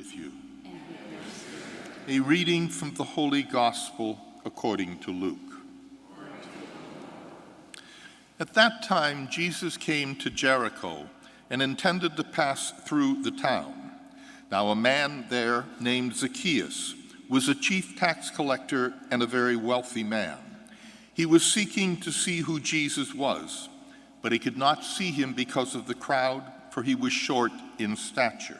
with you. A reading from the Holy Gospel according to Luke. At that time, Jesus came to Jericho and intended to pass through the town. Now a man there named Zacchaeus was a chief tax collector and a very wealthy man. He was seeking to see who Jesus was, but he could not see him because of the crowd, for he was short in stature.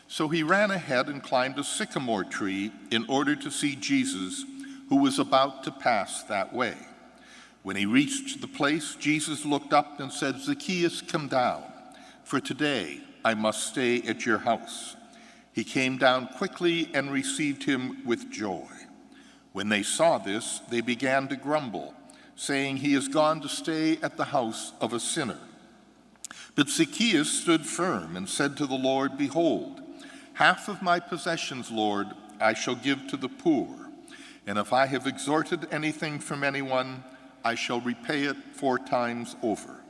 So he ran ahead and climbed a sycamore tree in order to see Jesus, who was about to pass that way. When he reached the place, Jesus looked up and said, "Zacchaeus, come down, for today I must stay at your house." He came down quickly and received him with joy. When they saw this, they began to grumble, saying, "He has gone to stay at the house of a sinner." But Zacchaeus stood firm and said to the Lord, "Behold, half of my possessions, Lord, I shall give to the poor, and if I have extorted anything from anyone, I shall repay it 4 times over."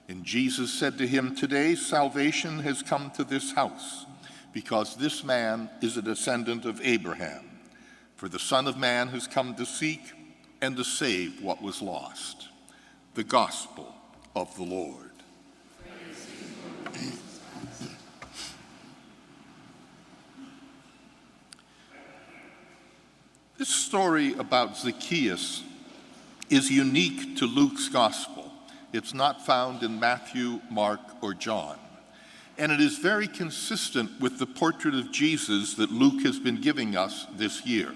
And Jesus said to him, "Today salvation has come to this house, because this man is a descendant of Abraham. For the Son of Man has come to seek and to save what was lost." The Gospel of the Lord. This story about Zacchaeus is unique to Luke's Gospel. It's not found in Matthew, Mark, or John. And it is very consistent with the portrait of Jesus that Luke has been giving us this year.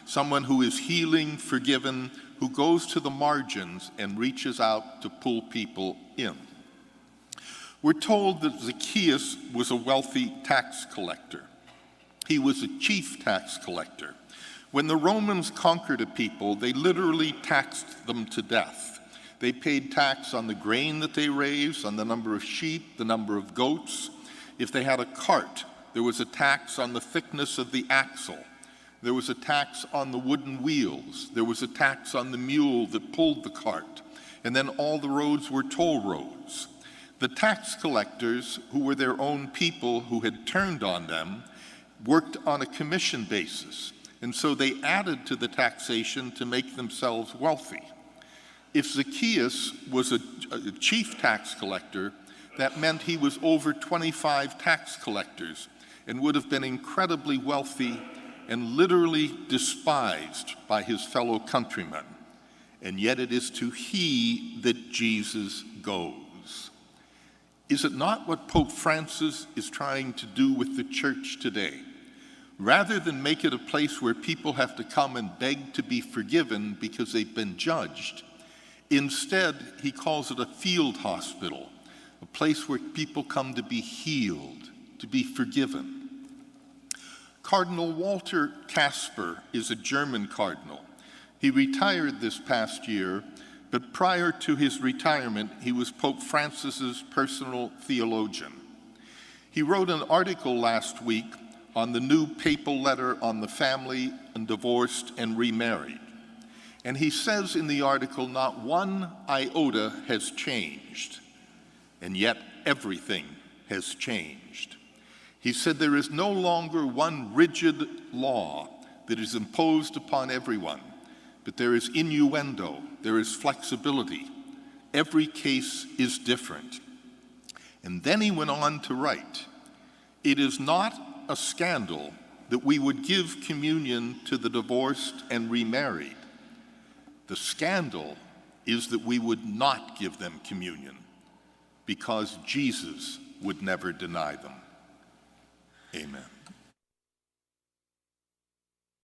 Someone who is healing, forgiven, who goes to the margins and reaches out to pull people in. We're told that Zacchaeus was a wealthy tax collector. He was a chief tax collector. When the Romans conquered a people, they literally taxed them to death. They paid tax on the grain that they raised, on the number of sheep, the number of goats. If they had a cart, there was a tax on the thickness of the axle. There was a tax on the wooden wheels. There was a tax on the mule that pulled the cart. And then all the roads were toll roads. The tax collectors, who were their own people who had turned on them, worked on a commission basis. And so they added to the taxation to make themselves wealthy. If Zacchaeus was a chief tax collector, that meant he was over 25 tax collectors and would have been incredibly wealthy and literally despised by his fellow countrymen. And yet it is to he that Jesus goes. Is it not what Pope Francis is trying to do with the church today? Rather than make it a place where people have to come and beg to be forgiven because they've been judged, instead he calls it a field hospital, a place where people come to be healed, to be forgiven. Cardinal Walter Kasper is a German cardinal. He retired this past year, but prior to his retirement, he was Pope Francis's personal theologian. He wrote an article last week on the new papal letter on the family and divorced and remarried. And he says in the article, not one iota has changed, and yet everything has changed. He said there is no longer one rigid law that is imposed upon everyone, but there is innuendo, there is flexibility. Every case is different. And then he went on to write, "It is not a scandal that we would give communion to the divorced and remarried. The scandal is that we would not give them communion because Jesus would never deny them." Amen.